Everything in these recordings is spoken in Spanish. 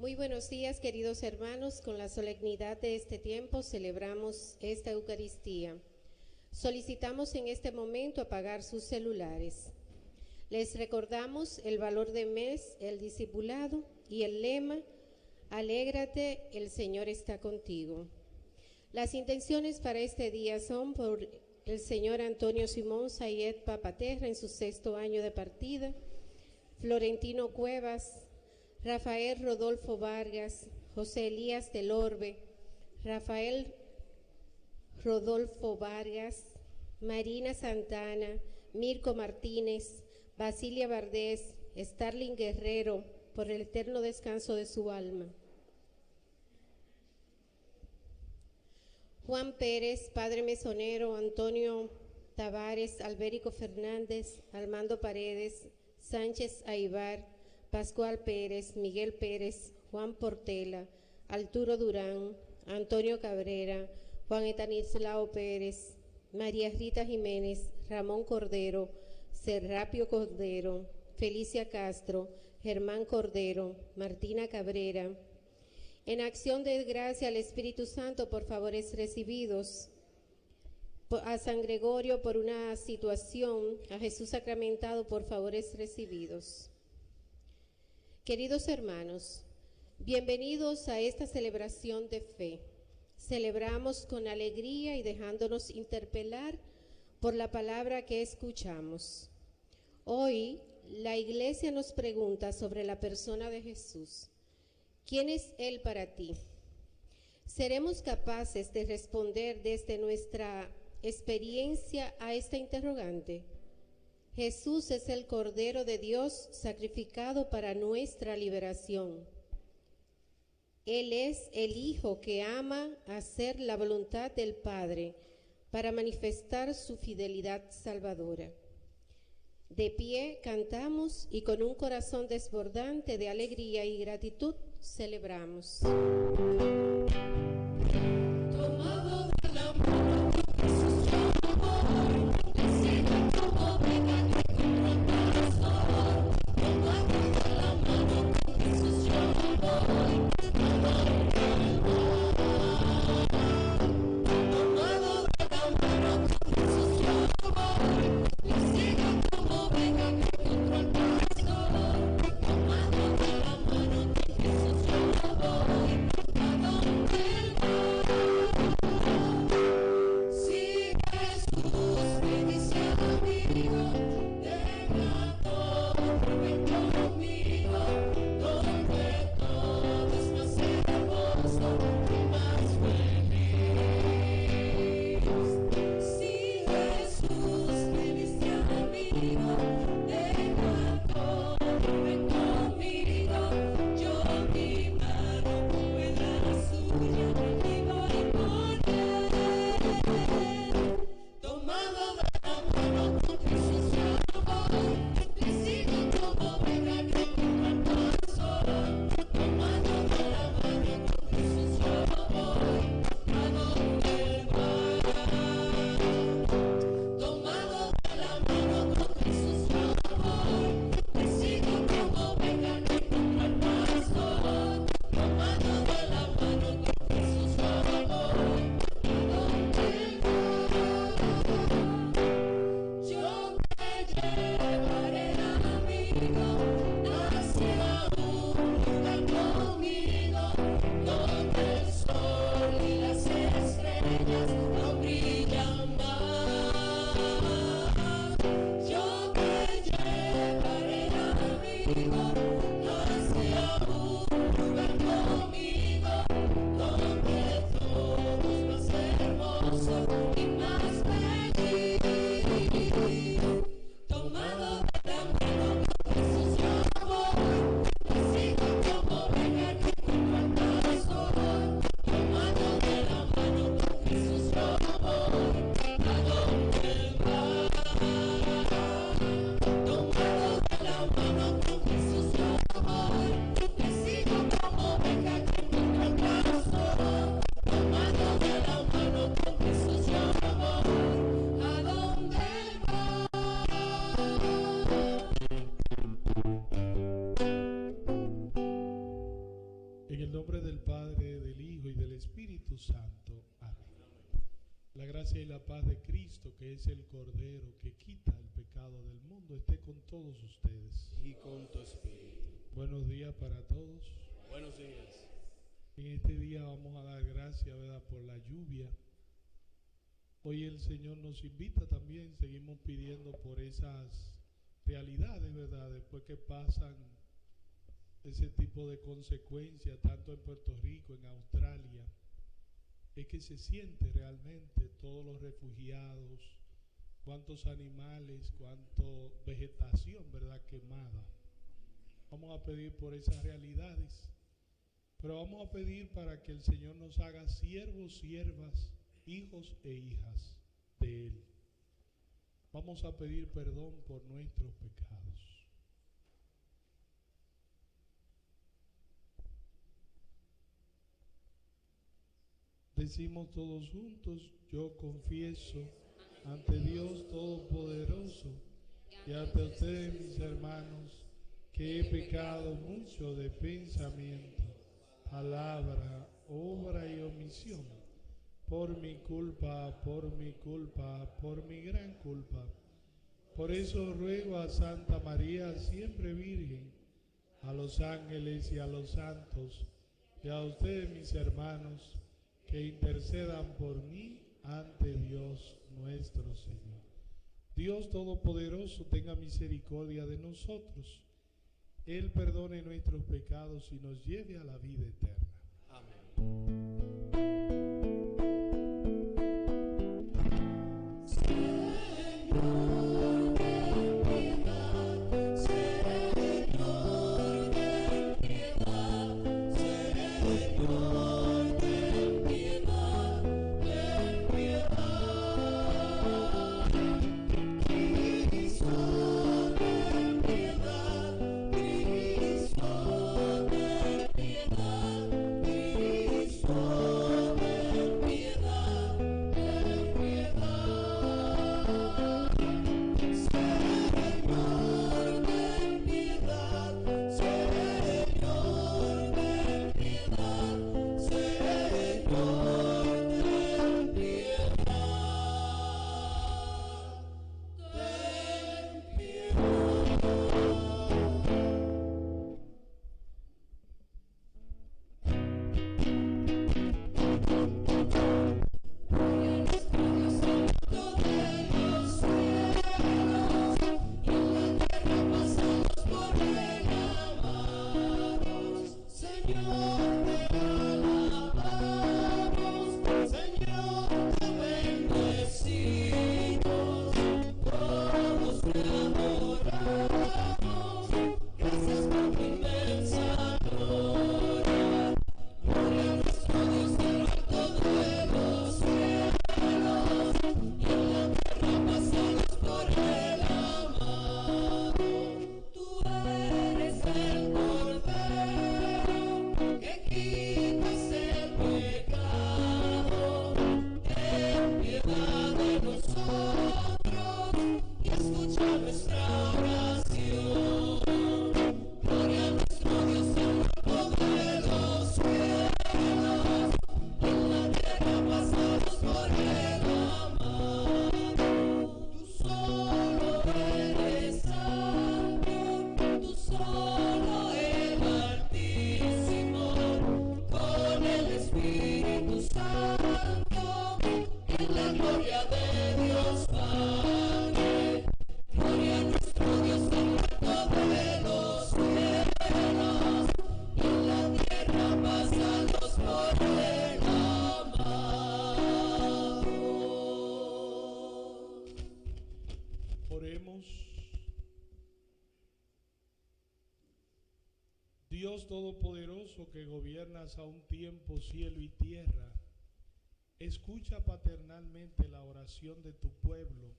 Muy buenos días, queridos hermanos. Con la solemnidad de este tiempo celebramos esta Eucaristía. Solicitamos en este momento apagar sus celulares. Les recordamos el valor del mes, el discipulado y el lema: Alégrate, el Señor está contigo. Las intenciones para este día son por el señor Antonio Simón Sayed Papaterra en su 6º año de partida, Florentino Cuevas, Rafael Rodolfo Vargas, José Elías del Orbe, Rafael Rodolfo Vargas, Marina Santana, Mirko Martínez, Basilia Vardés, Starling Guerrero, por el eterno descanso de su alma. Juan Pérez, Padre Mesonero, Antonio Tavares, Albérico Fernández, Armando Paredes, Sánchez Aibar, Pascual Pérez, Miguel Pérez, Juan Portela, Arturo Durán, Antonio Cabrera, Juan Etanislao Pérez, María Rita Jiménez, Ramón Cordero, Serrapio Cordero, Felicia Castro, Germán Cordero, Martina Cabrera. En acción de gracia al Espíritu Santo por favores recibidos, a San Gregorio por una situación, a Jesús sacramentado por favores recibidos. Queridos hermanos, bienvenidos a esta celebración de fe. Celebramos con alegría y dejándonos interpelar por la palabra que escuchamos. Hoy la Iglesia nos pregunta sobre la persona de Jesús. ¿Quién es Él para ti? ¿Seremos capaces de responder desde nuestra experiencia a esta interrogante? Jesús es el Cordero de Dios sacrificado para nuestra liberación. Él es el Hijo que ama hacer la voluntad del Padre para manifestar su fidelidad salvadora. De pie cantamos y con un corazón desbordante de alegría y gratitud celebramos. Tomado de la mano de Jesús yo voy, decida cómo venga que encuentro sol. Tomado de la mano de Jesús yo voy, a donde Él va. Tomado de la mano de Jesús yo voy, decida cómo venga que encuentro sol. Tomado de la mano de Jesús yo voy, a donde Él La gracia y la paz de Cristo, que es el Cordero que quita el pecado del mundo, esté con todos ustedes. Y con tu espíritu. Buenos días para todos. Buenos días. En este día vamos a dar gracias, ¿verdad?, por la lluvia. Hoy el Señor nos invita también, seguimos pidiendo por esas realidades, ¿verdad?, después que pasan ese tipo de consecuencias, tanto en Puerto Rico, en Australia, es que se siente realmente todos los refugiados, cuántos animales, cuánta vegetación, ¿verdad?, quemada. Vamos a pedir por esas realidades, pero vamos a pedir para que el Señor nos haga siervos, siervas, hijos e hijas de Él. Vamos a pedir perdón por nuestros pecados. Decimos todos juntos: yo confieso ante Dios Todopoderoso y ante ustedes, mis hermanos, que he pecado mucho de pensamiento, palabra, obra y omisión, por mi culpa, por mi gran culpa. Por eso ruego a Santa María, siempre Virgen, a los ángeles y a los santos, y a ustedes, mis hermanos, que intercedan por mí ante Dios nuestro Señor. Dios Todopoderoso tenga misericordia de nosotros. Él perdone nuestros pecados y nos lleve a la vida eterna. Amén. Dios Todopoderoso, que gobiernas a un tiempo cielo y tierra, escucha paternalmente la oración de tu pueblo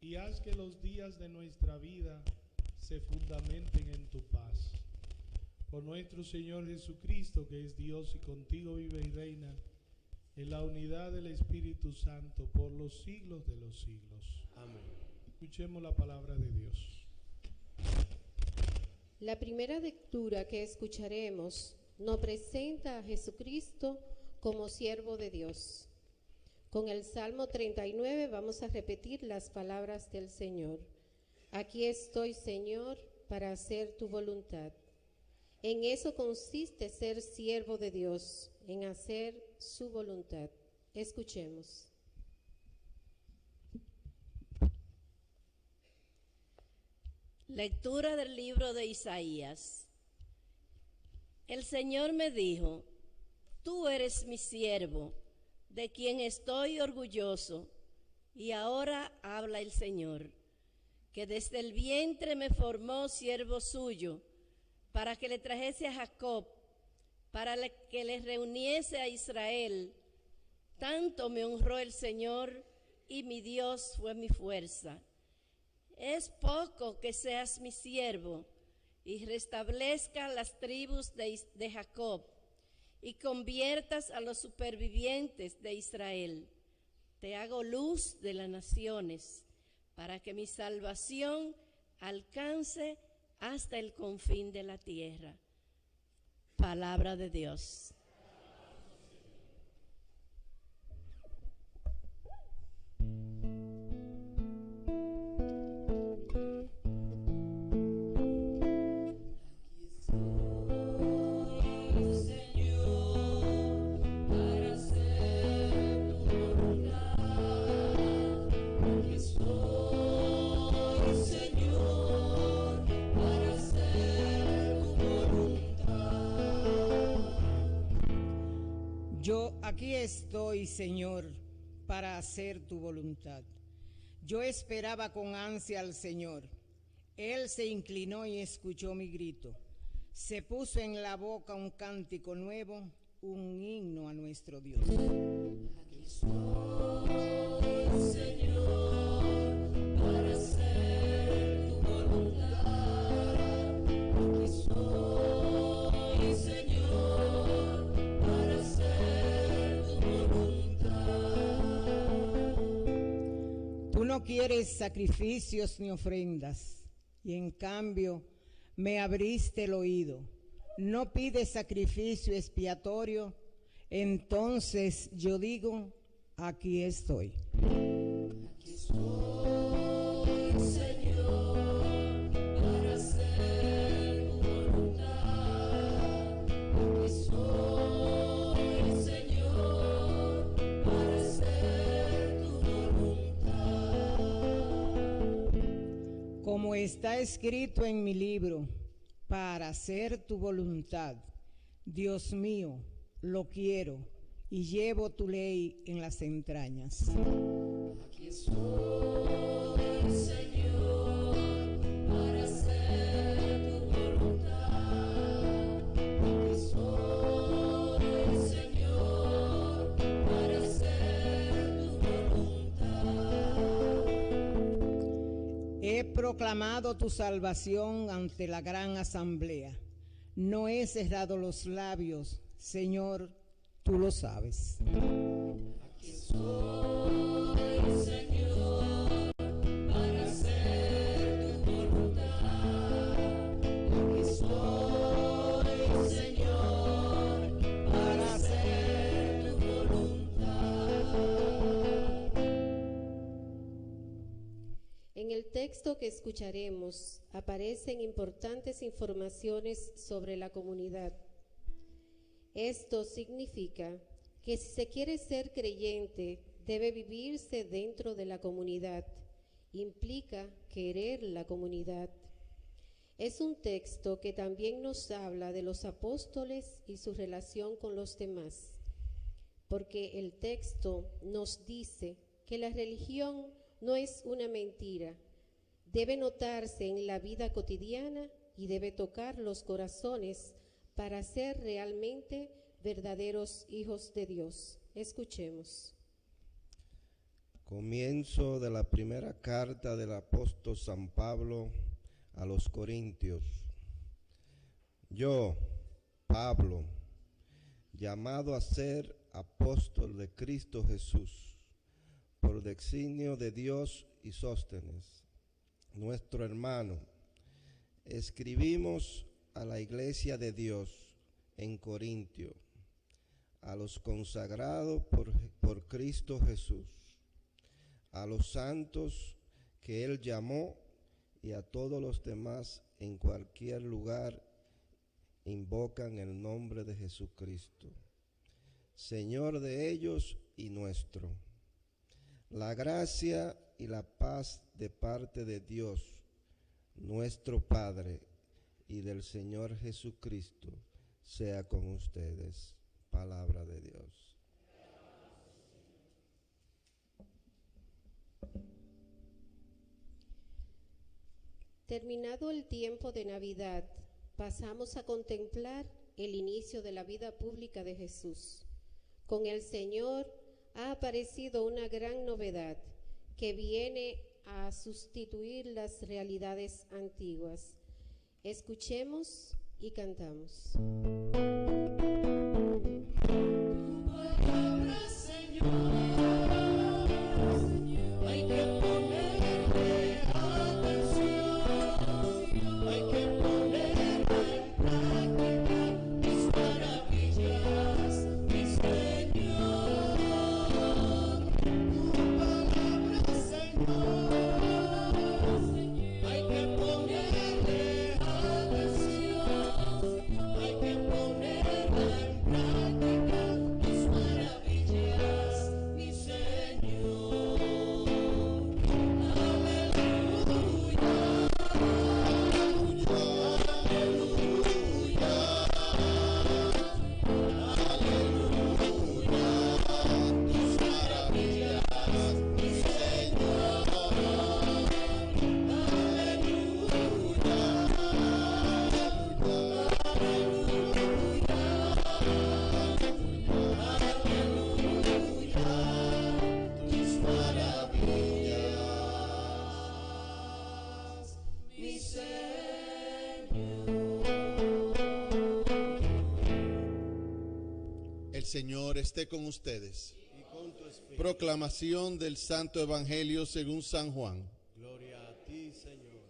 y haz que los días de nuestra vida se fundamenten en tu paz. Por nuestro Señor Jesucristo, que es Dios y contigo vive y reina en la unidad del Espíritu Santo por los siglos de los siglos. Amén. Escuchemos la palabra de Dios. La primera lectura que escucharemos nos presenta a Jesucristo como siervo de Dios. Con el Salmo 39 vamos a repetir las palabras del Señor. Aquí estoy, Señor, para hacer tu voluntad. En eso consiste ser siervo de Dios, en hacer su voluntad. Escuchemos. Lectura del libro de Isaías. El Señor me dijo: tú eres mi siervo, de quien estoy orgulloso. Y ahora habla el Señor, que desde el vientre me formó siervo suyo, para que le trajese a Jacob, para que le reuniese a Israel. Tanto me honró el Señor, y mi Dios fue mi fuerza. Es poco que seas mi siervo, y restablezca las tribus de Jacob, y conviertas a los supervivientes de Israel. Te hago luz de las naciones, para que mi salvación alcance hasta el confín de la tierra. Palabra de Dios. Aquí estoy, Señor, para hacer tu voluntad. Yo esperaba con ansia al Señor. Él se inclinó y escuchó mi grito. Se puso en la boca un cántico nuevo, un himno a nuestro Dios. Aquí estoy, Señor, para hacer tu voluntad. Aquí estoy, Señor, para hacer tu voluntad. Tú no quieres sacrificios ni ofrendas, y en cambio me abriste el oído. No pides sacrificio expiatorio, entonces yo digo, aquí estoy. Aquí estoy, Señor, para hacer tu voluntad. Aquí estoy, Señor, para hacer tu voluntad. Como está escrito en mi libro, para hacer tu voluntad. Dios mío, lo quiero y llevo tu ley en las entrañas. Aquí estoy, Señor, para hacer tu voluntad. Aquí estoy, Señor, para hacer tu voluntad. He proclamado tu salvación ante la gran asamblea. No he cerrado los labios, Señor, tú lo sabes. Aquí estoy, Señor, para hacer tu voluntad. Aquí estoy, Señor, para hacer tu voluntad. En el texto que escucharemos aparecen importantes informaciones sobre la comunidad. Esto significa que si se quiere ser creyente, debe vivirse dentro de la comunidad. Implica querer la comunidad. Es un texto que también nos habla de los apóstoles y su relación con los demás, porque el texto nos dice que la religión no es una mentira, debe notarse en la vida cotidiana y debe tocar los corazones para ser realmente verdaderos hijos de Dios. Escuchemos. Comienzo de la primera carta del apóstol San Pablo a los Corintios. Yo, Pablo, llamado a ser apóstol de Cristo Jesús, por designio de Dios y Sóstenes, nuestro hermano, escribimos a la iglesia de Dios en Corintio, a los consagrados por Cristo Jesús, a los santos que Él llamó y a todos los demás en cualquier lugar invocan el nombre de Jesucristo, Señor de ellos y nuestro. La gracia y la paz de parte de Dios, nuestro Padre, y del Señor Jesucristo, sea con ustedes. Palabra de Dios. Terminado el tiempo de Navidad, pasamos a contemplar el inicio de la vida pública de Jesús. Con el Señor ha aparecido una gran novedad que viene a sustituir las realidades antiguas. Escuchemos y cantamos. Tu palabra, Señor. Señor esté con ustedes. Y con tu espíritu. Proclamación del Santo Evangelio según San Juan. Gloria a ti, Señor.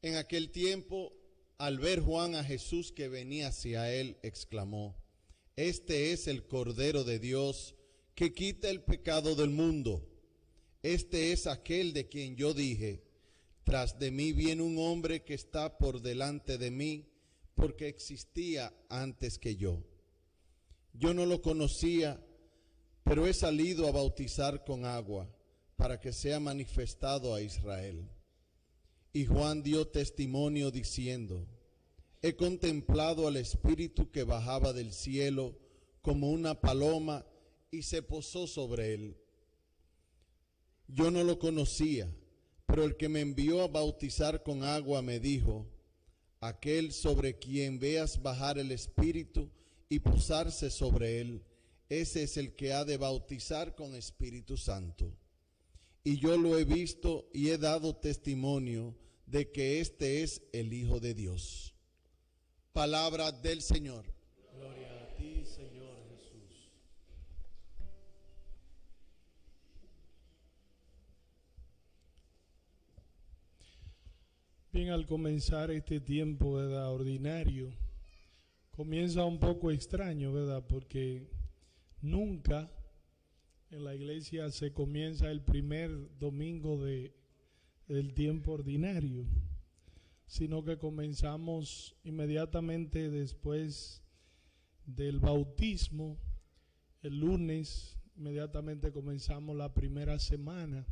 En aquel tiempo, al ver Juan a Jesús que venía hacia él, exclamó: Este es el Cordero de Dios que quita el pecado del mundo. Este es aquel de quien yo dije: Tras de mí viene un hombre que está por delante de mí, porque existía antes que yo. Yo no lo conocía, pero he salido a bautizar con agua, para que sea manifestado a Israel. Y Juan dio testimonio diciendo: He contemplado al Espíritu que bajaba del cielo como una paloma y se posó sobre él. Yo no lo conocía, pero el que me envió a bautizar con agua me dijo: Aquel sobre quien veas bajar el Espíritu y posarse sobre él, ese es el que ha de bautizar con Espíritu Santo. Y yo lo he visto y he dado testimonio de que este es el Hijo de Dios. Palabra del Señor. Gloria a ti, Señor Jesús. Bien, al comenzar este tiempo, ¿verdad?, ordinario, comienza un poco extraño, ¿verdad?, porque nunca en la iglesia se comienza el primer domingo del tiempo ordinario, sino que comenzamos inmediatamente después del bautismo. El lunes inmediatamente comenzamos la primera semana,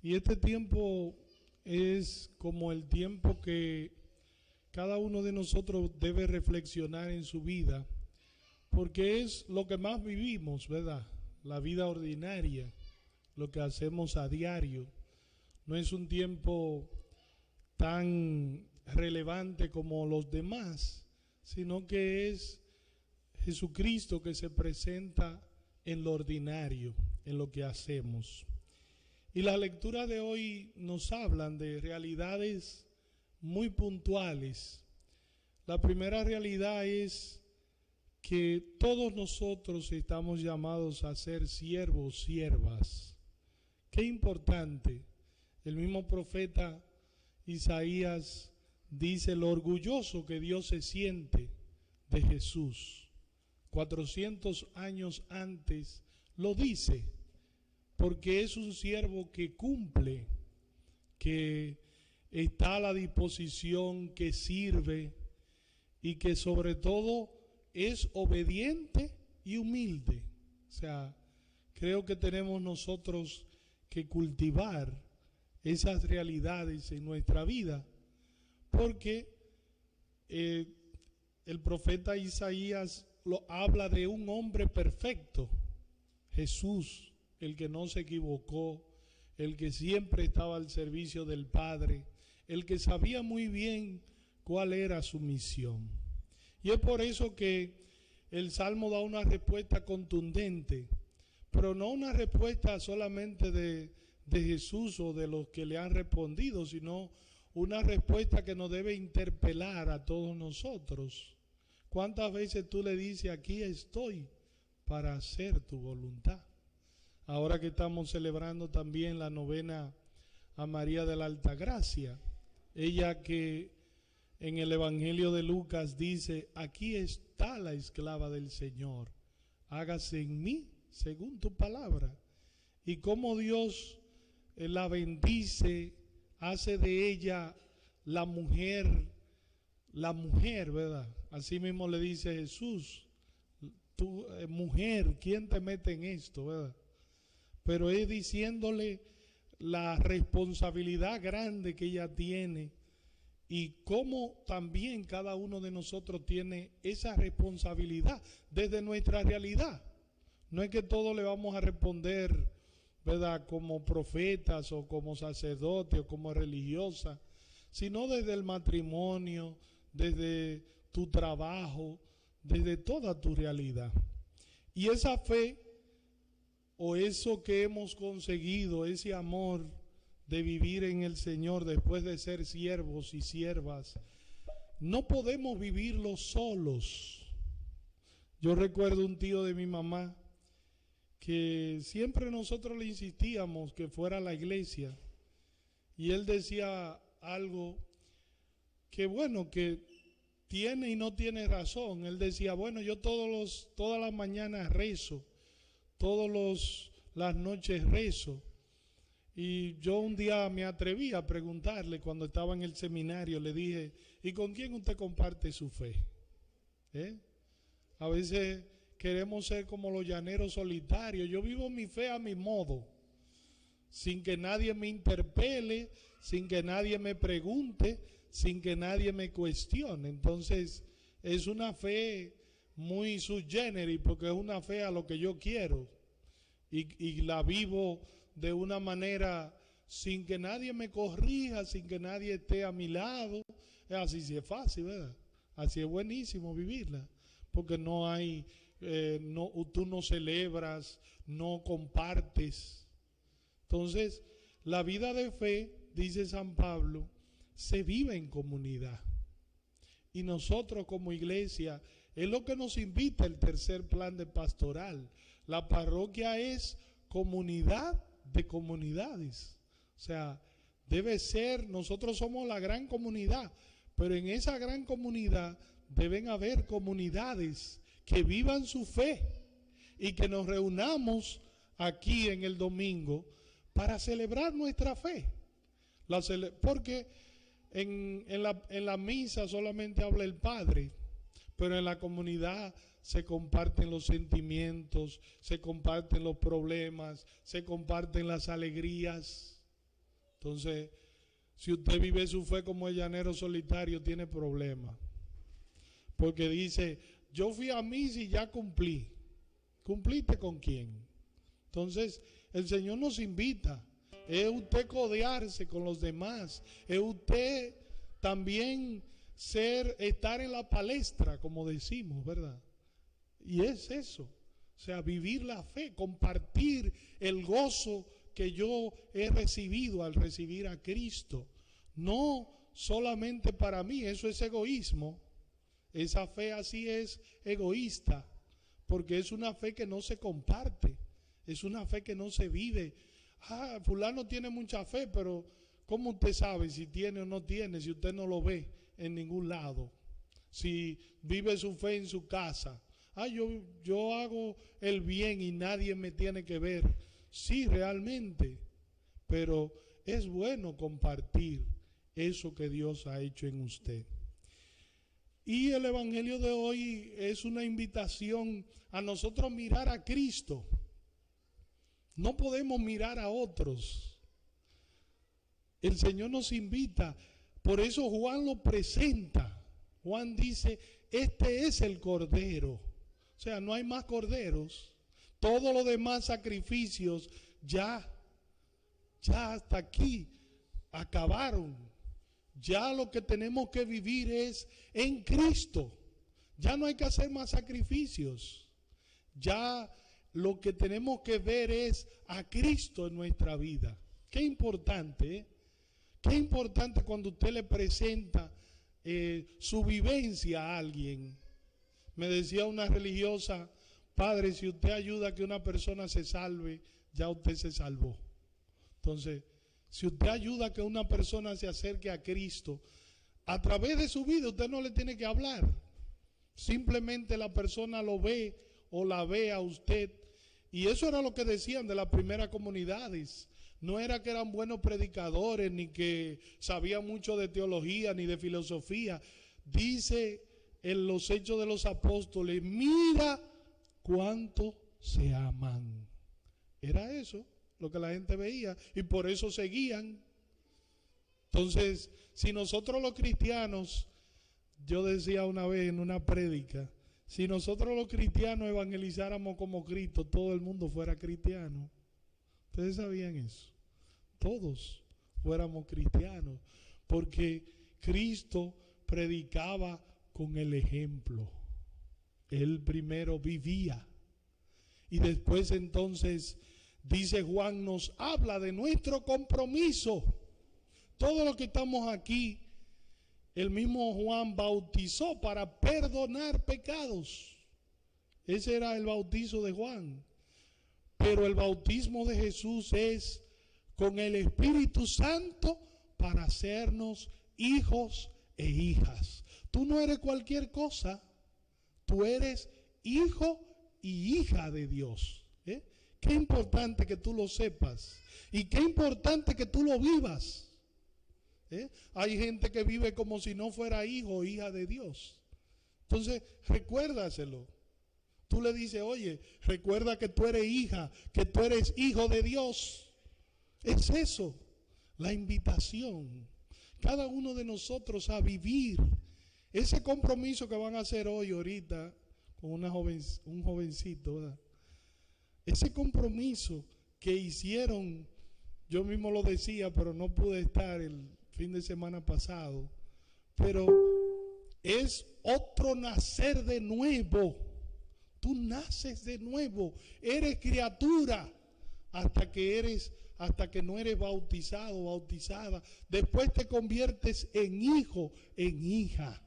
y este tiempo es como el tiempo que cada uno de nosotros debe reflexionar en su vida, porque es lo que más vivimos, ¿verdad? La vida ordinaria, lo que hacemos a diario. No es un tiempo tan relevante como los demás, sino que es Jesucristo que se presenta en lo ordinario, en lo que hacemos. Y la lectura de hoy nos hablan de realidades muy puntuales. La primera realidad es que todos nosotros estamos llamados a ser siervos, siervas. Qué importante. El mismo profeta Isaías dice lo orgulloso que Dios se siente de Jesús, 400 años antes, lo dice, porque es un siervo que cumple, que está a la disposición, que sirve y que sobre todo es obediente y humilde. O sea, creo que tenemos nosotros que cultivar esas realidades en nuestra vida, porque el profeta Isaías habla de un hombre perfecto, Jesús, el que no se equivocó, el que siempre estaba al servicio del Padre, el que sabía muy bien cuál era su misión. Y es por eso que el Salmo da una respuesta contundente, pero no una respuesta solamente de Jesús o de los que le han respondido, sino una respuesta que nos debe interpelar a todos nosotros. ¿Cuántas veces tú le dices, aquí estoy para hacer tu voluntad? Ahora que estamos celebrando también la novena a María de la Altagracia, ella que en el Evangelio de Lucas dice, aquí está la esclava del Señor, hágase en mí según tu palabra. Y cómo Dios la bendice, hace de ella la mujer, ¿verdad? Así mismo le dice Jesús, tú, mujer, ¿quién te mete en esto, verdad? Pero es diciéndole la responsabilidad grande que ella tiene y cómo también cada uno de nosotros tiene esa responsabilidad desde nuestra realidad. No es que todo le vamos a responder, ¿verdad?, como profetas o como sacerdotes o como religiosas, sino desde el matrimonio, desde tu trabajo, desde toda tu realidad. Y esa fe o eso que hemos conseguido, ese amor de vivir en el Señor después de ser siervos y siervas, no podemos vivirlo solos. Yo recuerdo un tío de mi mamá que siempre nosotros le insistíamos que fuera a la iglesia y él decía algo que bueno, que tiene y no tiene razón. Él decía, bueno, yo todas las mañanas rezo, todas las noches rezo. Y yo un día me atreví a preguntarle cuando estaba en el seminario, le dije, ¿y con quién usted comparte su fe? A veces queremos ser como los llaneros solitarios. Yo vivo mi fe a mi modo, sin que nadie me interpele, sin que nadie me pregunte, sin que nadie me cuestione. Entonces es una fe muy sui generis, porque es una fe a lo que yo quiero y la vivo de una manera sin que nadie me corrija, sin que nadie esté a mi lado. Así sí es fácil, ¿verdad? Así es buenísimo vivirla, porque no hay, tú no celebras, no compartes. Entonces, la vida de fe, dice San Pablo, se vive en comunidad. Y nosotros como iglesia, es lo que nos invita el tercer plan de pastoral. La parroquia es comunidad de comunidades. O sea, debe ser, nosotros somos la gran comunidad, pero en esa gran comunidad deben haber comunidades que vivan su fe y que nos reunamos aquí en el domingo para celebrar nuestra fe. Porque en la misa solamente habla el Padre, pero en la comunidad se comparten los sentimientos, se comparten los problemas, se comparten las alegrías. Entonces, si usted vive su fe como el llanero solitario, tiene problemas. Porque dice, yo fui a misa y ya cumplí. ¿Cumpliste con quién? Entonces, el Señor nos invita. Es usted codearse con los demás. Es usted también estar en la palestra, como decimos, ¿verdad? Y es eso, o sea, vivir la fe, compartir el gozo que yo he recibido al recibir a Cristo. No solamente para mí, eso es egoísmo. Esa fe así es egoísta, porque es una fe que no se comparte, es una fe que no se vive. Fulano tiene mucha fe, pero ¿cómo usted sabe si tiene o no tiene, si usted no lo ve en ningún lado? Si vive su fe en su casa, yo hago el bien y nadie me tiene que ver. Sí, realmente, pero es bueno compartir eso que Dios ha hecho en usted. Y el evangelio de hoy es una invitación a nosotros mirar a Cristo. No podemos mirar a otros. El Señor nos invita, por eso Juan lo presenta. Juan dice, este es el Cordero. O sea, no hay más corderos. Todos los demás sacrificios ya hasta aquí acabaron. Ya lo que tenemos que vivir es en Cristo. Ya no hay que hacer más sacrificios. Ya lo que tenemos que ver es a Cristo en nuestra vida. Qué importante, ¿eh? Qué importante cuando usted le presenta su vivencia a alguien. Me decía una religiosa, padre, si usted ayuda a que una persona se salve, ya usted se salvó. Entonces, si usted ayuda a que una persona se acerque a Cristo, a través de su vida usted no le tiene que hablar. Simplemente la persona lo ve o la ve a usted. Y eso era lo que decían de las primeras comunidades. No era que eran buenos predicadores, ni que sabían mucho de teología, ni de filosofía. Dice en los Hechos de los Apóstoles, mira cuánto se aman. Era eso lo que la gente veía y por eso seguían. Entonces, si nosotros los cristianos, yo decía una vez en una prédica, si nosotros los cristianos evangelizáramos como Cristo, todo el mundo fuera cristiano. ¿Ustedes sabían eso? Todos fuéramos cristianos, porque Cristo predicaba con el ejemplo. Él primero vivía y después entonces, dice Juan, nos habla de nuestro compromiso. Todos los que estamos aquí, el mismo Juan bautizó para perdonar pecados. Ese era el bautizo de Juan. Pero el bautismo de Jesús es con el Espíritu Santo para hacernos hijos e hijas. Tú no eres cualquier cosa, tú eres hijo y hija de Dios. Qué importante que tú lo sepas y qué importante que tú lo vivas. Hay gente que vive como si no fuera hijo o hija de Dios. Entonces, recuérdaselo. Tú le dices, oye, recuerda que tú eres hija, que tú eres hijo de Dios. Es eso, la invitación. Cada uno de nosotros a vivir ese compromiso que van a hacer hoy, ahorita, con un jovencito, ¿verdad? Ese compromiso que hicieron, yo mismo lo decía, pero no pude estar el fin de semana pasado, pero es otro nacer de nuevo. Tú naces de nuevo, eres criatura hasta que no eres bautizado, bautizada. Después te conviertes en hijo, en hija.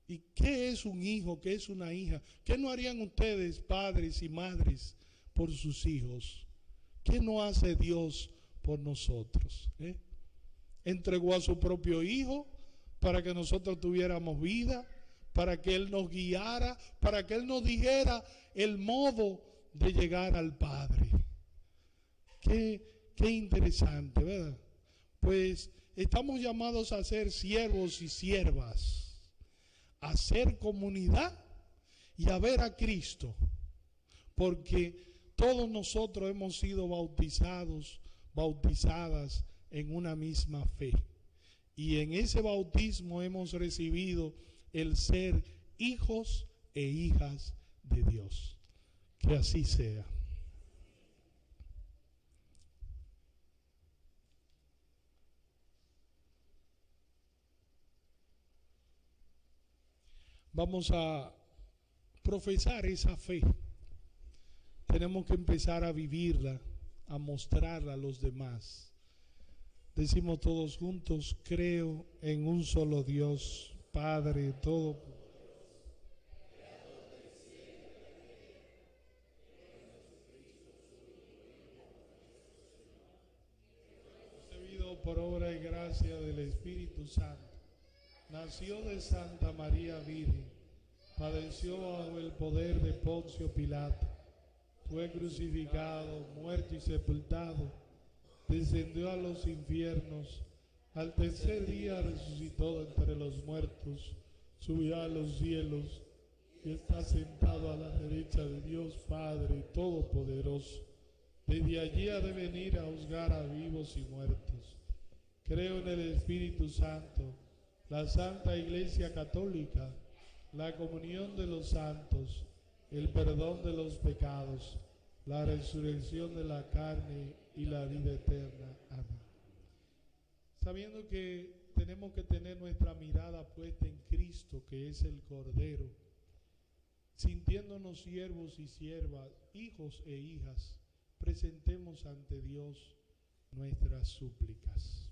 ¿Y qué es un hijo? ¿Qué es una hija? ¿Qué no harían ustedes, padres y madres, por sus hijos? ¿Qué no hace Dios por nosotros? Entregó a su propio hijo para que nosotros tuviéramos vida, para que Él nos guiara, para que Él nos dijera el modo de llegar al Padre. Qué interesante, ¿verdad? Pues estamos llamados a ser siervos y siervas, a ser comunidad y a ver a Cristo, porque todos nosotros hemos sido bautizados, bautizadas en una misma fe. Y en ese bautismo hemos recibido el ser hijos e hijas de Dios. Que así sea. Vamos a profesar esa fe. Tenemos que empezar a vivirla, a mostrarla a los demás. Decimos todos juntos, creo en un solo Dios, Padre Todopoderoso, concebido por obra y gracia del Espíritu Santo, nació de Santa María Virgen, padeció bajo el poder de Poncio Pilato, fue crucificado, muerto y sepultado, descendió a los infiernos, al tercer día resucitó entre los muertos, subió a los cielos y está sentado a la derecha de Dios Padre Todopoderoso. Desde allí ha de venir a juzgar a vivos y muertos. Creo en el Espíritu Santo, la Santa Iglesia Católica, la comunión de los santos, el perdón de los pecados, la resurrección de la carne y la vida eterna. Amén. Sabiendo que tenemos que tener nuestra mirada puesta en Cristo, que es el Cordero, sintiéndonos siervos y siervas, hijos e hijas, presentemos ante Dios nuestras súplicas.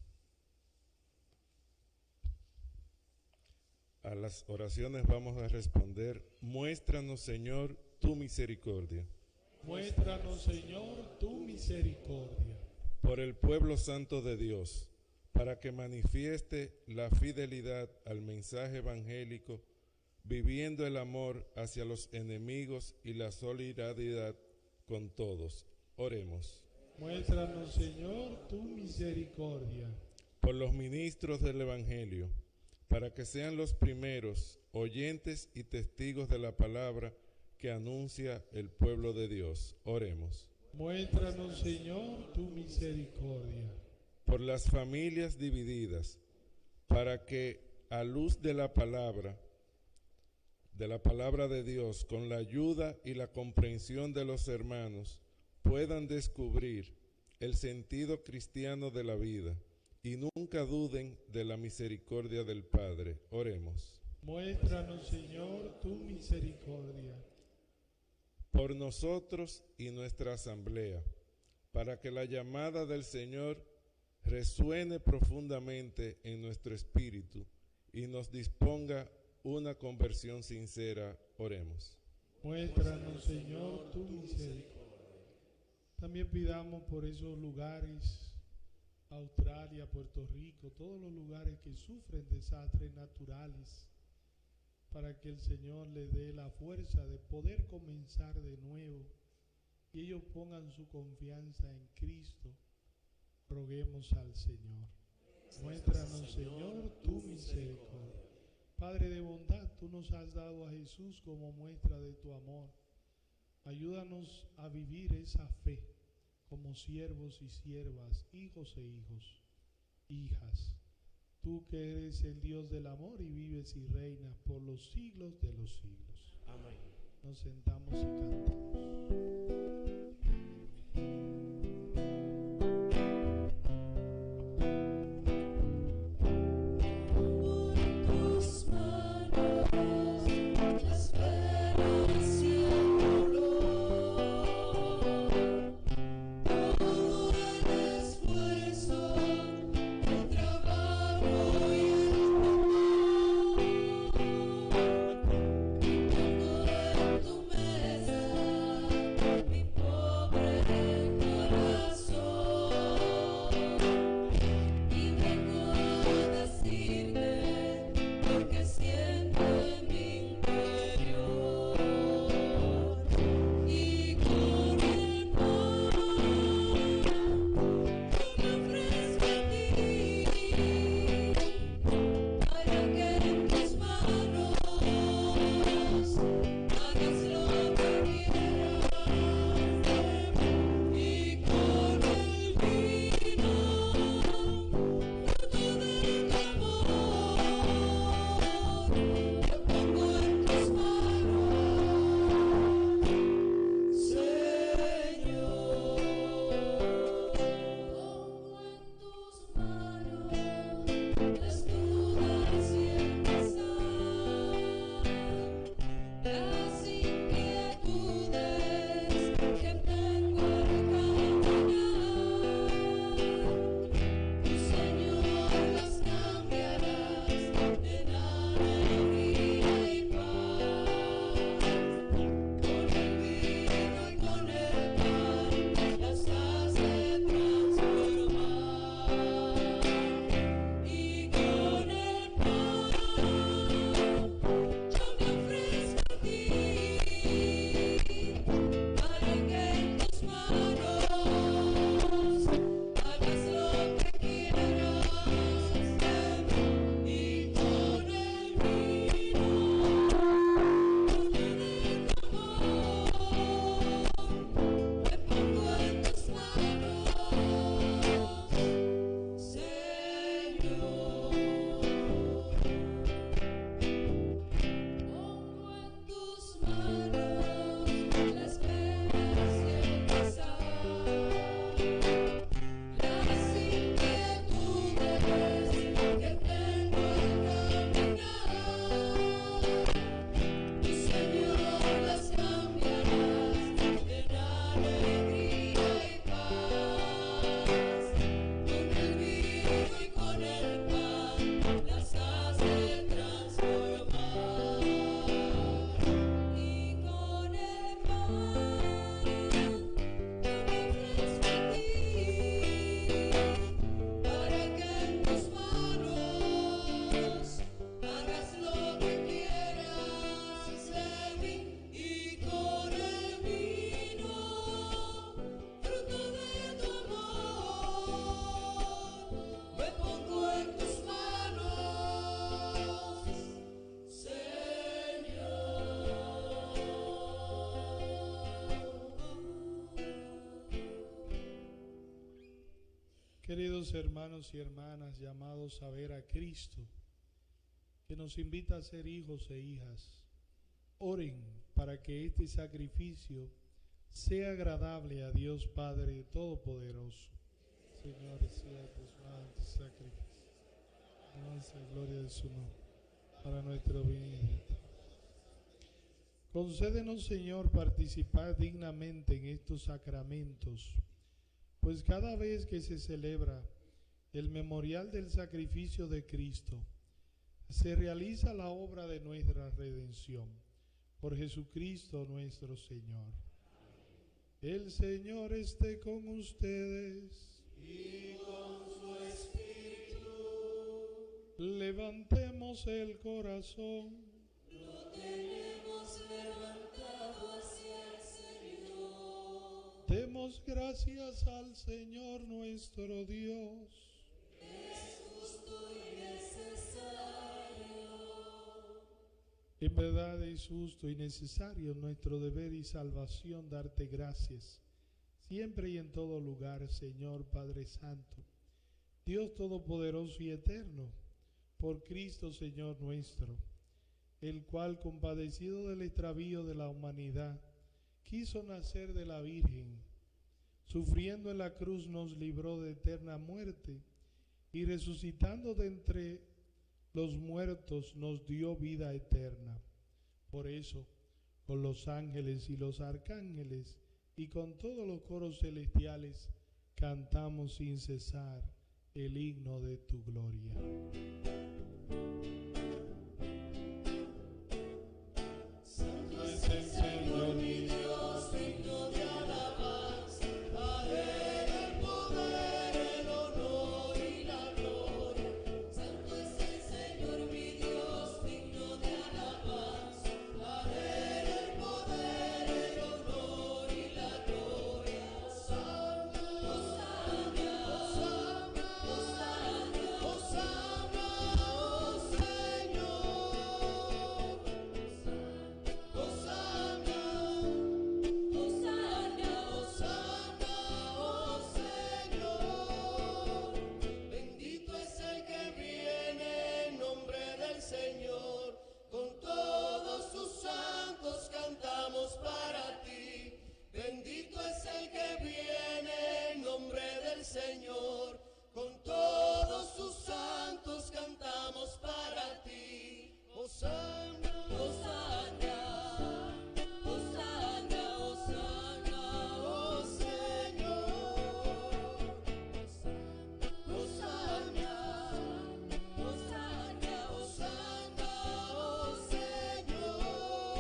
A las oraciones vamos a responder: muéstranos, Señor, tu misericordia. Muéstranos, Señor, tu misericordia. Por el pueblo santo de Dios, para que manifieste la fidelidad al mensaje evangélico, viviendo el amor hacia los enemigos y la solidaridad con todos. Oremos. Muéstranos, Señor, tu misericordia. Por los ministros del Evangelio, para que sean los primeros oyentes y testigos de la palabra que anuncia el pueblo de Dios. Oremos. Muéstranos, Señor, tu misericordia. Por las familias divididas, para que a luz de la palabra de Dios, con la ayuda y la comprensión de los hermanos, puedan descubrir el sentido cristiano de la vida y nunca duden de la misericordia del Padre. Oremos. Muéstranos, Señor, tu misericordia. Por nosotros y nuestra asamblea, para que la llamada del Señor resuene profundamente en nuestro espíritu y nos disponga una conversión sincera. Oremos. Muéstranos, Señor, tu misericordia. También pidamos por esos lugares, Australia, Puerto Rico, todos los lugares que sufren desastres naturales, para que el Señor les dé la fuerza de poder comenzar de nuevo y ellos pongan su confianza en Cristo. Roguemos al Señor. Muéstranos, Señor, tu misericordia. Padre de bondad, tú nos has dado a Jesús como muestra de tu amor. Ayúdanos a vivir esa fe como siervos y siervas, hijos e hijas. Tú que eres el Dios del amor y vives y reinas por los siglos de los siglos. Amén. Nos sentamos y cantamos. Tu mesa Queridos hermanos y hermanas, llamados a ver a Cristo, que nos invita a ser hijos e hijas, oren para que este sacrificio sea agradable a Dios Padre Todopoderoso. Señor, sea tus manos sacrificio, alabanza y gloria de su nombre, para nuestro bien. Concédenos, Señor, participar dignamente en estos sacramentos, pues cada vez que se celebra el memorial del sacrificio de Cristo, se realiza la obra de nuestra redención. Por Jesucristo nuestro Señor. El Señor esté con ustedes. Y con su espíritu. Levantemos el corazón. Lo tenemos levantado hacia el Señor. Demos gracias al Señor nuestro Dios. Es justo y necesario. En verdad es justo y necesario nuestro deber y salvación darte gracias, siempre y en todo lugar, Señor Padre Santo, Dios Todopoderoso y Eterno, por Cristo Señor nuestro, el cual, compadecido del extravío de la humanidad, quiso nacer de la Virgen, sufriendo en la cruz nos libró de eterna muerte, y resucitando de entre los muertos nos dio vida eterna. Por eso, con los ángeles y los arcángeles y con todos los coros celestiales, cantamos sin cesar el himno de tu gloria. Santo es el Señor mi Dios, digno de alabanza. A Él el poder, el honor y la gloria. Santo es el Señor mi Dios, digno de alabanza. A Él el poder, el honor y la gloria. Hosanna, Hosanna, Hosanna, Hosanna, oh Señor. Hosanna, Hosanna, Hosanna, oh Señor. Bendito es el que viene en nombre del Señor. Con todos sus santos cantamos para ti. Bendito es el que viene en nombre del Señor. Con todos sus santos cantamos para ti. Hosanna, Hosanna, Hosanna, Hosanna, oh Señor. Hosanna, Hosanna, Hosanna, oh Señor.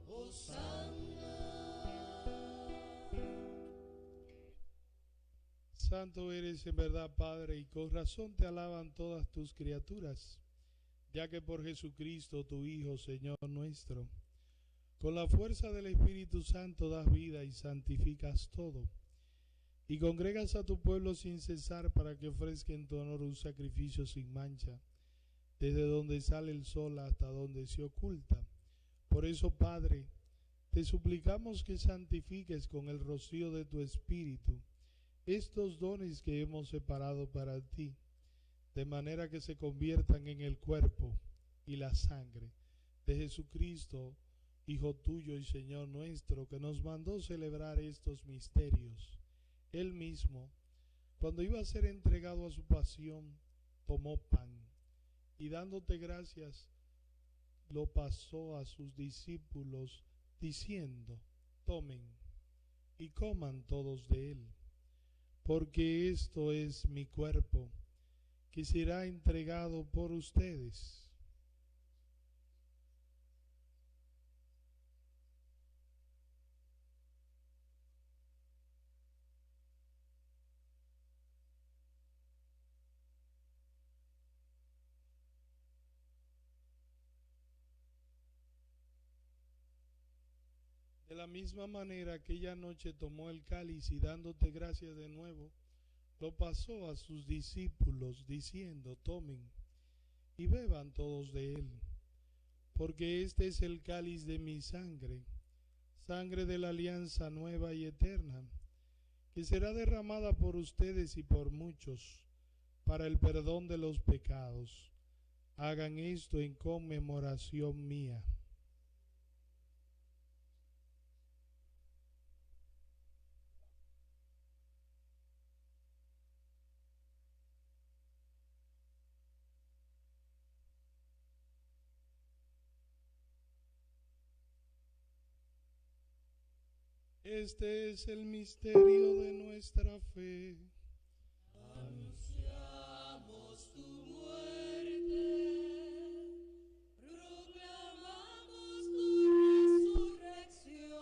Hosanna. Santo eres en verdad, Padre, y con razón te alaban todas tus criaturas, ya que por Jesucristo, tu Hijo, Señor nuestro, con la fuerza del Espíritu Santo das vida y santificas todo, y congregas a tu pueblo sin cesar para que ofrezca en tu honor un sacrificio sin mancha, desde donde sale el sol hasta donde se oculta. Por eso, Padre, te suplicamos que santifiques con el rocío de tu Espíritu estos dones que hemos separado para ti, de manera que se conviertan en el cuerpo y la sangre de Jesucristo, Hijo tuyo y Señor nuestro, que nos mandó celebrar estos misterios. Él mismo, cuando iba a ser entregado a su pasión, tomó pan y dándote gracias, lo pasó a sus discípulos, diciendo: tomen y coman todos de él, porque esto es mi cuerpo, que será entregado por ustedes. De la misma manera, aquella noche tomó el cáliz y dándote gracias de nuevo, lo pasó a sus discípulos, diciendo: tomen y beban todos de él, porque este es el cáliz de mi sangre, sangre de la alianza nueva y eterna, que será derramada por ustedes y por muchos para el perdón de los pecados. Hagan esto en conmemoración mía. Este es el misterio de nuestra fe. Anunciamos tu muerte, proclamamos tu resurrección.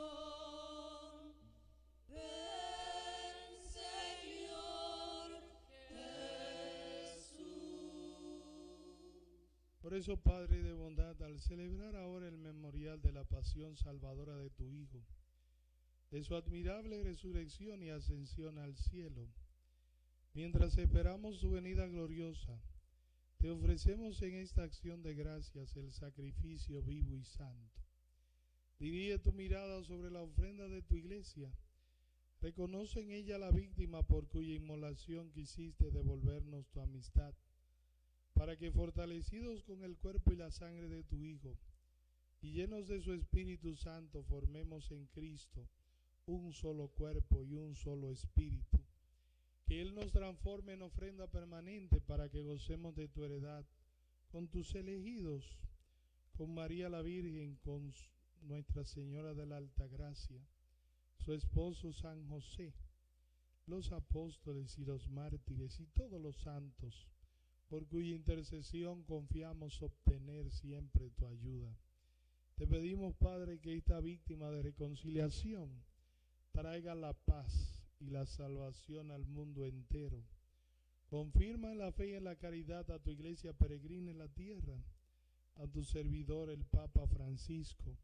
Ven, Señor Jesús. Por eso, Padre de bondad, al celebrar ahora el memorial de la pasión salvadora de tu Hijo, de su admirable resurrección y ascensión al cielo, mientras esperamos su venida gloriosa, te ofrecemos en esta acción de gracias el sacrificio vivo y santo. Dirige tu mirada sobre la ofrenda de tu iglesia. Reconoce en ella la víctima por cuya inmolación quisiste devolvernos tu amistad, para que fortalecidos con el cuerpo y la sangre de tu Hijo, y llenos de su Espíritu Santo, formemos en Cristo un solo cuerpo y un solo espíritu. Que Él nos transforme en ofrenda permanente para que gocemos de tu heredad con tus elegidos, con María la Virgen, con Nuestra Señora de la Alta Gracia, su esposo San José, los apóstoles y los mártires y todos los santos, por cuya intercesión confiamos obtener siempre tu ayuda. Te pedimos, Padre, que esta víctima de reconciliación traiga la paz y la salvación al mundo entero. Confirma en la fe y en la caridad a tu iglesia peregrina en la tierra, a tu servidor el Papa Francisco,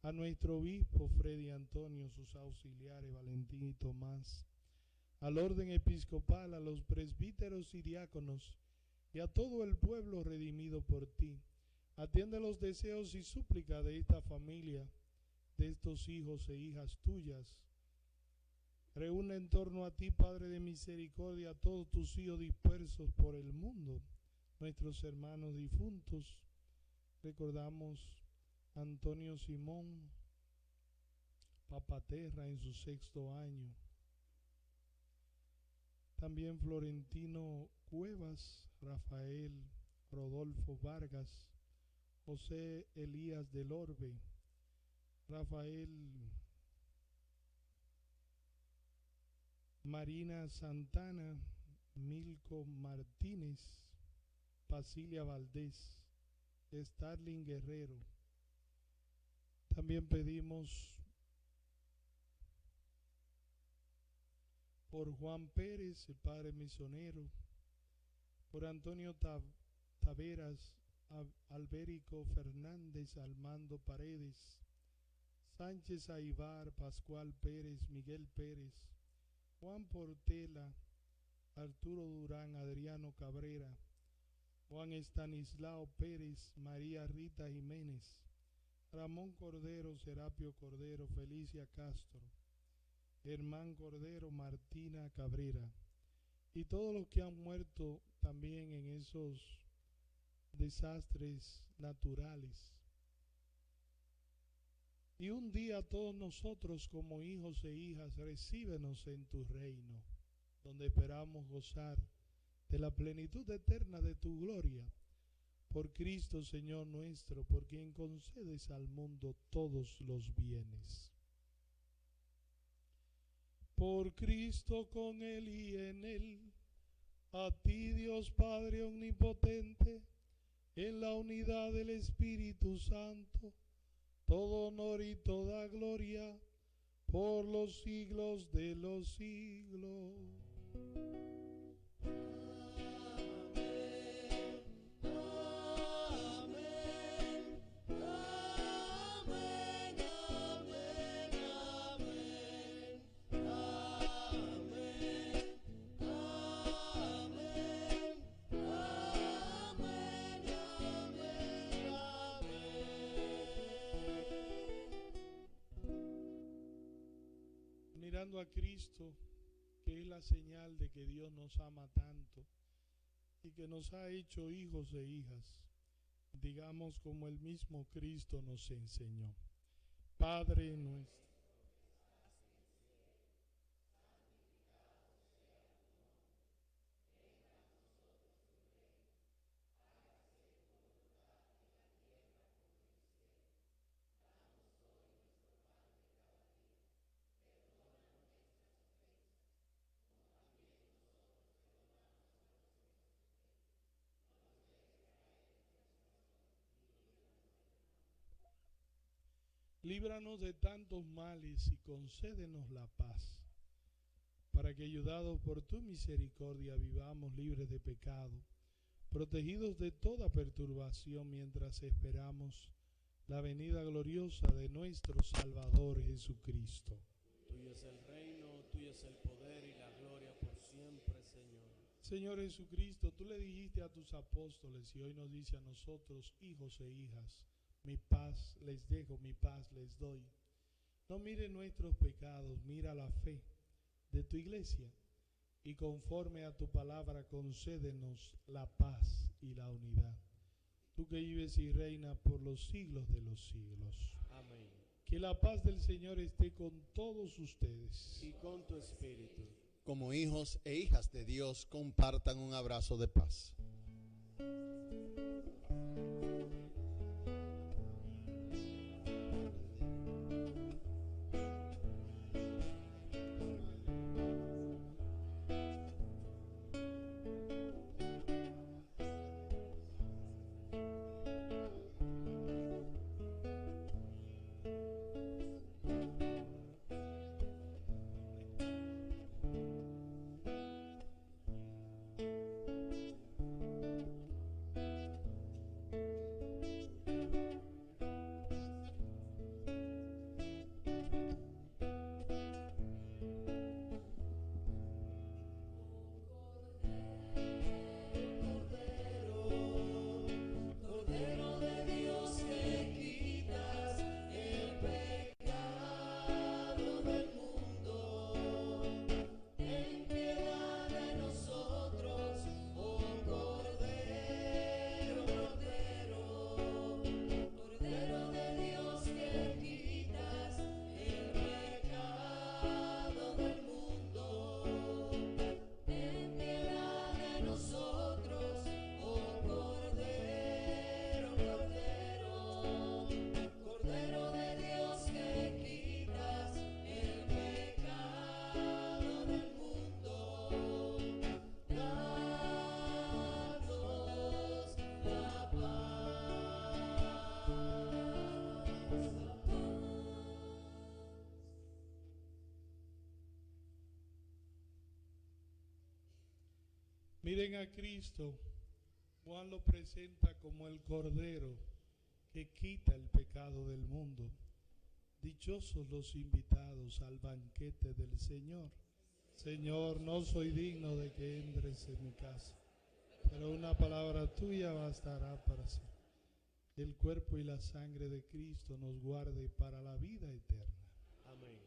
a nuestro obispo Freddy Antonio, sus auxiliares Valentín y Tomás, al orden episcopal, a los presbíteros y diáconos y a todo el pueblo redimido por ti. Atiende los deseos y súplicas de esta familia, de estos hijos e hijas tuyas. Reúne en torno a ti, Padre de misericordia, a todos tus hijos dispersos por el mundo, nuestros hermanos difuntos. Recordamos a Antonio Simón Papaterra en su 6º año. También Florentino Cuevas, Rafael Rodolfo Vargas, José Elías del Orbe, Rafael Marina Santana, Milko Martínez, Pasilia Valdés, Starling Guerrero. También pedimos por Juan Pérez, el padre misionero, por Antonio Taveras, Albérico Fernández, Armando Paredes, Sánchez Aibar, Pascual Pérez, Miguel Pérez, Juan Portela, Arturo Durán, Adriano Cabrera, Juan Estanislao Pérez, María Rita Jiménez, Ramón Cordero, Serapio Cordero, Felicia Castro, Germán Cordero, Martina Cabrera, y todos los que han muerto también en esos desastres naturales. Y un día todos nosotros como hijos e hijas recíbenos en tu reino, donde esperamos gozar de la plenitud eterna de tu gloria. Por Cristo Señor nuestro, por quien concedes al mundo todos los bienes. Por Cristo, con Él y en Él, a ti Dios Padre omnipotente, en la unidad del Espíritu Santo, todo honor y toda gloria por los siglos de los siglos. Mirando a Cristo, que es la señal de que Dios nos ama tanto y que nos ha hecho hijos e hijas, digamos como el mismo Cristo nos enseñó. Padre nuestro. Líbranos de tantos males y concédenos la paz, para que, ayudados por tu misericordia, vivamos libres de pecado, protegidos de toda perturbación, mientras esperamos la venida gloriosa de nuestro Salvador Jesucristo. Tuyo es el reino, tuyo es el poder y la gloria por siempre, Señor. Señor Jesucristo, tú le dijiste a tus apóstoles y hoy nos dice a nosotros, hijos e hijas, mi paz les dejo, mi paz les doy. No mire nuestros pecados, mira la fe de tu iglesia y conforme a tu palabra concédenos la paz y la unidad. Tú que vives y reinas por los siglos de los siglos. Amén. Que la paz del Señor esté con todos ustedes. Y con tu espíritu. Como hijos e hijas de Dios, compartan un abrazo de paz. Cordero de Dios que quitas el pecado del mundo, ten piedad de nosotros, oh Cordero, Cordero de Dios que quitas el pecado del mundo, ten piedad de nosotros, oh Cordero, Cordero de Dios que quitas el pecado del mundo, danos la paz. Miren a Cristo. Juan lo presenta como el Cordero que quita el pecado del mundo. Dichosos los invitados al banquete del Señor. Señor, no soy digno de que entres en mi casa, pero una palabra tuya bastará para siempre. Que el cuerpo y la sangre de Cristo nos guarde para la vida eterna. Amén.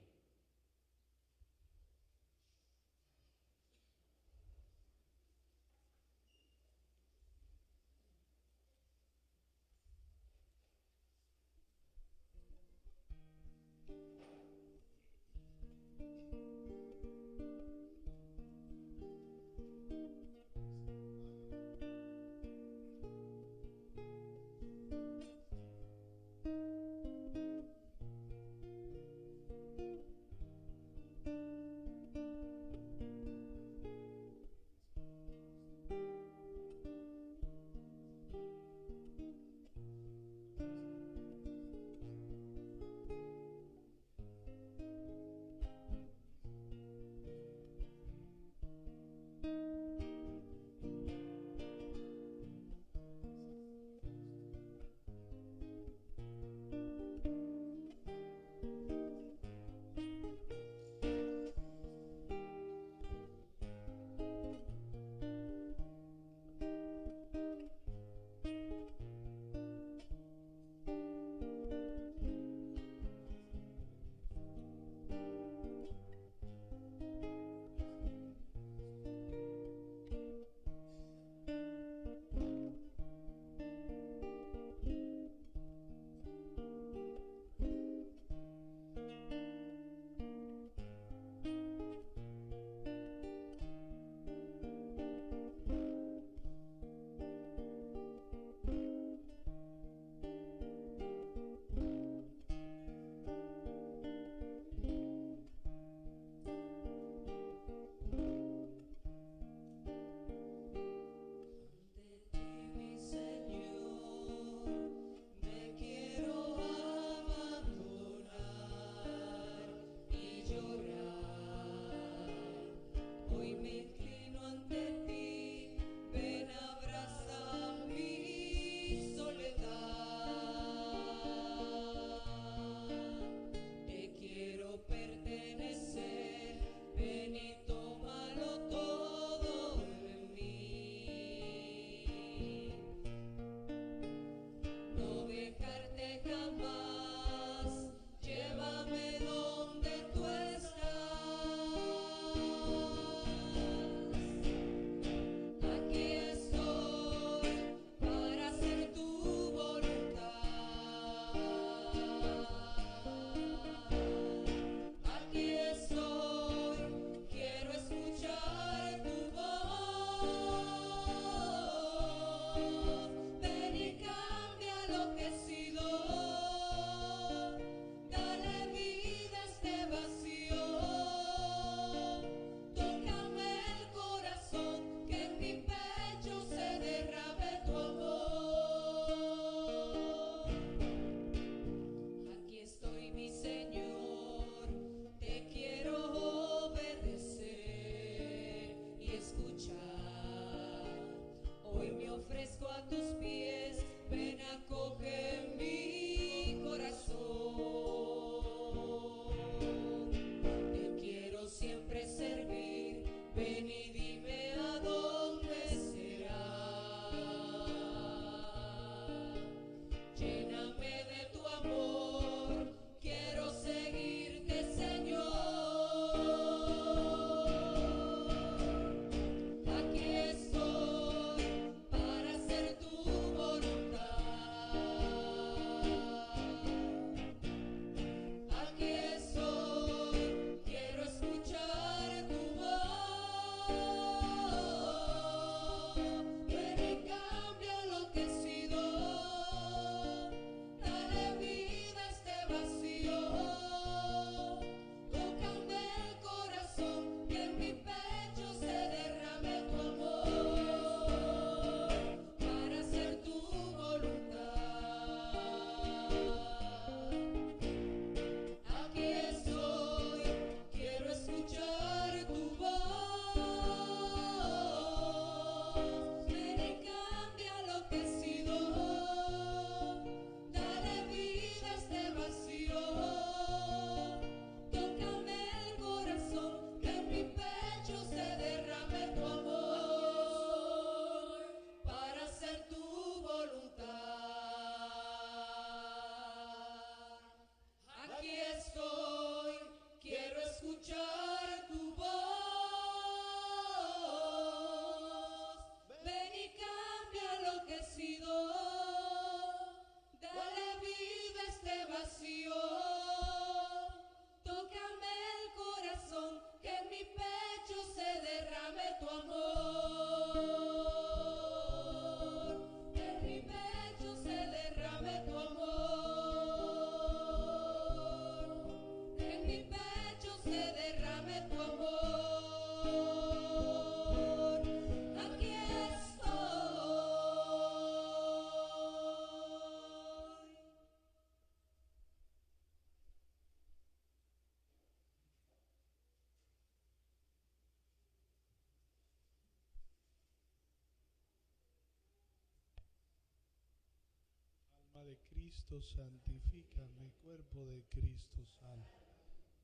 de Cristo, santifícame. Cuerpo de Cristo, salva.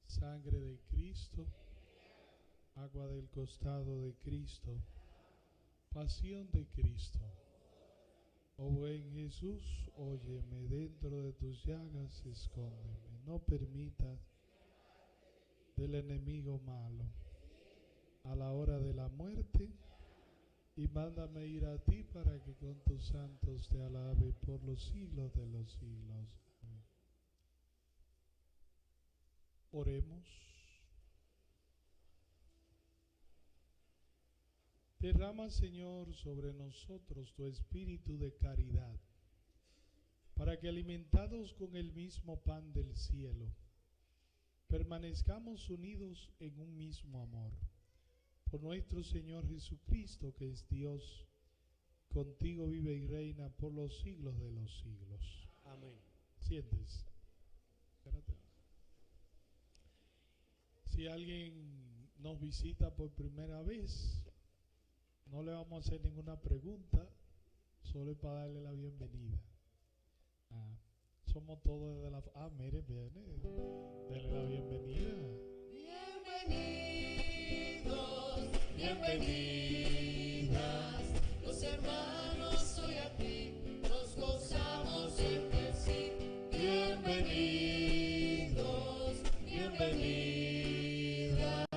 Sangre de Cristo, agua del costado de Cristo, pasión de Cristo. Oh buen Jesús, óyeme, dentro de tus llagas escóndeme. No permitas del enemigo malo a la hora de la muerte, y mándame ir a ti para que con tus santos te alabe por los siglos de los siglos. Amén. Oremos. Derrama, Señor, sobre nosotros tu espíritu de caridad, para que, alimentados con el mismo pan del cielo, permanezcamos unidos en un mismo amor. Por nuestro Señor Jesucristo, que es Dios, contigo vive y reina por los siglos de los siglos. Amén. Siéntese. Espérate. Si alguien nos visita por primera vez, no le vamos a hacer ninguna pregunta, solo es para darle la bienvenida. Somos todos de la... mire, viene. Dale la bienvenida. Bienvenidas, los hermanos hoy aquí nos gozamos entre sí. Bienvenidos, bienvenidas,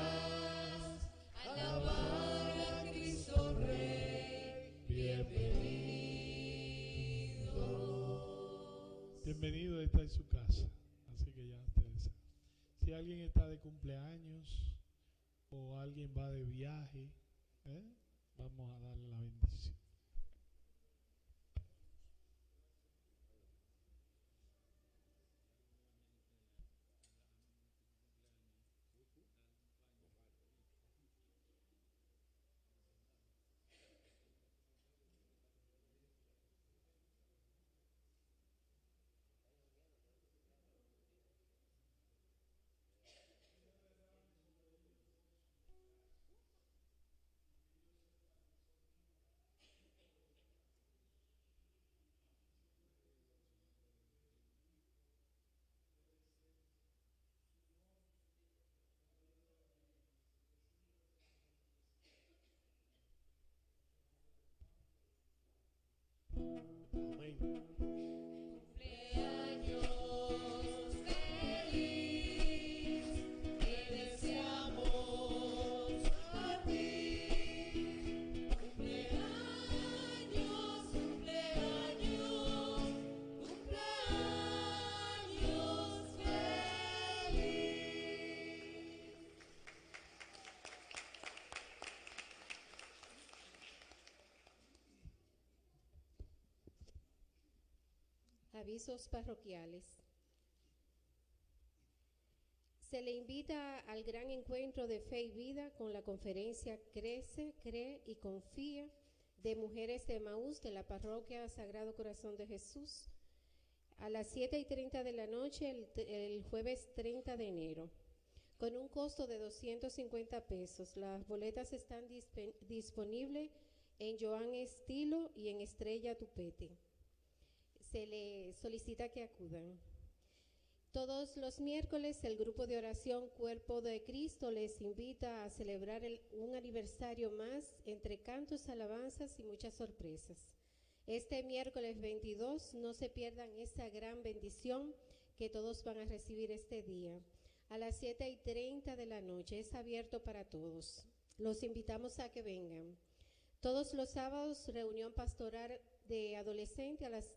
alabar a Cristo Rey. Bienvenidos. Bienvenido, está en su casa, así que ya ustedes saben. Si alguien está de cumpleaños o alguien va de viaje, vamos a darle la bendición. Amén. Cumpleaños feliz, te deseamos a ti. Cumpleaños, cumpleaños, cumpleaños feliz. Avisos parroquiales. Se le invita al gran encuentro de fe y vida con la conferencia Crece, Cree y Confía de Mujeres de Emaús de la Parroquia Sagrado Corazón de Jesús a las 7:30 de la noche el jueves 30 de enero, con un costo de 250 pesos. Las boletas están disponibles en Joan Estilo y en Estrella Tupete. Se le solicita que acudan. Todos los miércoles el grupo de oración Cuerpo de Cristo les invita a celebrar un aniversario más entre cantos, alabanzas y muchas sorpresas. Este miércoles 22 no se pierdan esa gran bendición que todos van a recibir este día. A las 7:30 de la noche es abierto para todos. Los invitamos a que vengan. Todos los sábados reunión pastoral de adolescentes a las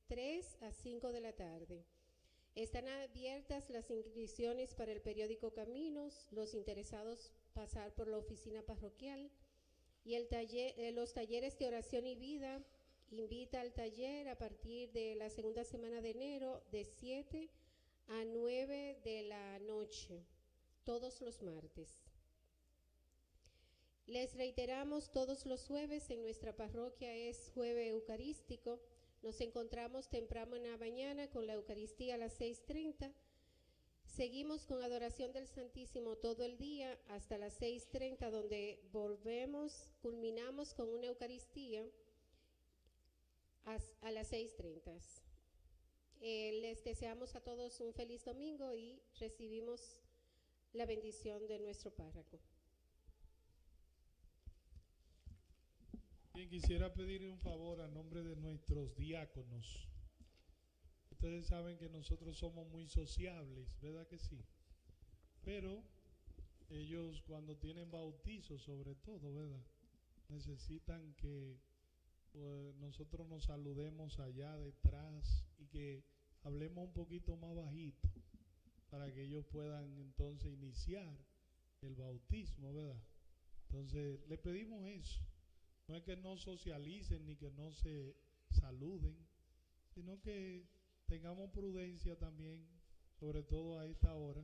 3 a 5 de la tarde. Están abiertas las inscripciones para el periódico Caminos, los interesados pasar por la oficina parroquial y los talleres de oración y vida. Invita al taller a partir de la segunda semana de enero de 7 a 9 de la noche, todos los martes. Les reiteramos, todos los jueves en nuestra parroquia es jueves eucarístico. Nos encontramos temprano en la mañana con la Eucaristía a las 6:30. Seguimos con adoración del Santísimo todo el día hasta las 6:30, donde culminamos con una Eucaristía a las 6:30. Les deseamos a todos un feliz domingo y recibimos la bendición de nuestro párroco. Bien, quisiera pedirle un favor a nombre de nuestros diáconos. Ustedes saben que nosotros somos muy sociables, ¿verdad que sí? Pero ellos cuando tienen bautizo, sobre todo, ¿verdad? Necesitan que pues, nosotros nos saludemos allá detrás y que hablemos un poquito más bajito para que ellos puedan entonces iniciar el bautismo, ¿verdad? Entonces, le pedimos eso. No es que no socialicen ni que no se saluden, sino que tengamos prudencia también, sobre todo a esta hora,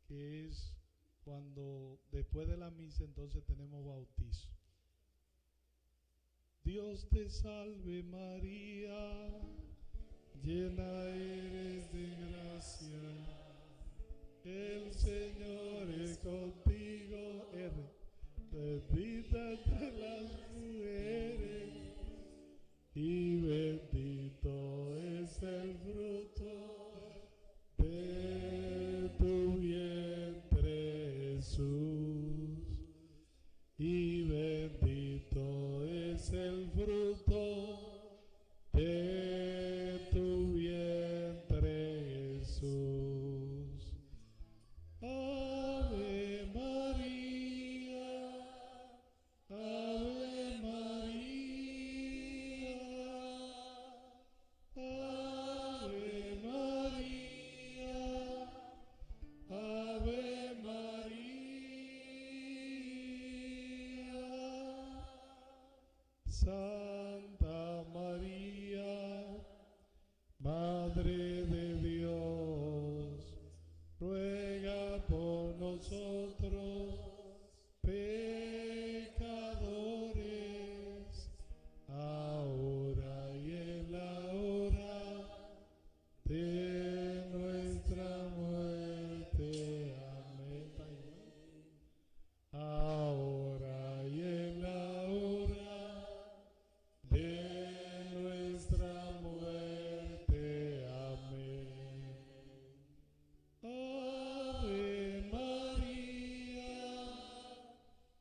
que es cuando después de la misa entonces tenemos bautizo. Dios te salve María, llena eres de gracia, el Señor es contigo, bendita entre las mujeres y bendito es el fruto de tu vientre Jesús, y bendito es el fruto de tu vientre Jesús. Ave María, Ave María, Ave María, Ave María. Santa María, Madre de Dios, ruega por nosotros pecadores, ahora y en la hora de nuestra muerte. Amén. Ahora y en la hora de nuestra muerte. Amén. Ave María,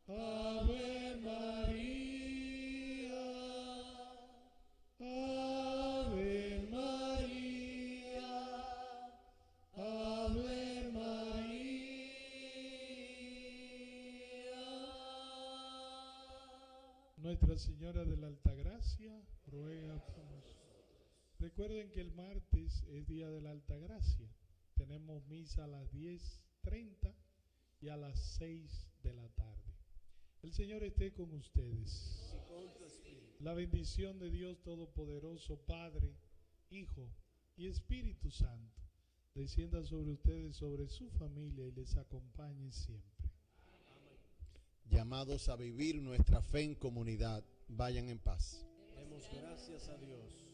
Ave María, Ave María, Ave María. Nuestra Señora de la Altagracia ruega por nosotros. Recuerden que el martes es día de la Altagracia. Tenemos misa a las 10:30 y a las 6 de la tarde. El Señor esté con ustedes. Y con tu espíritu. La bendición de Dios Todopoderoso, Padre, Hijo y Espíritu Santo, descienda sobre ustedes, sobre su familia y les acompañe siempre. Llamados a vivir nuestra fe en comunidad, vayan en paz. Demos gracias a Dios.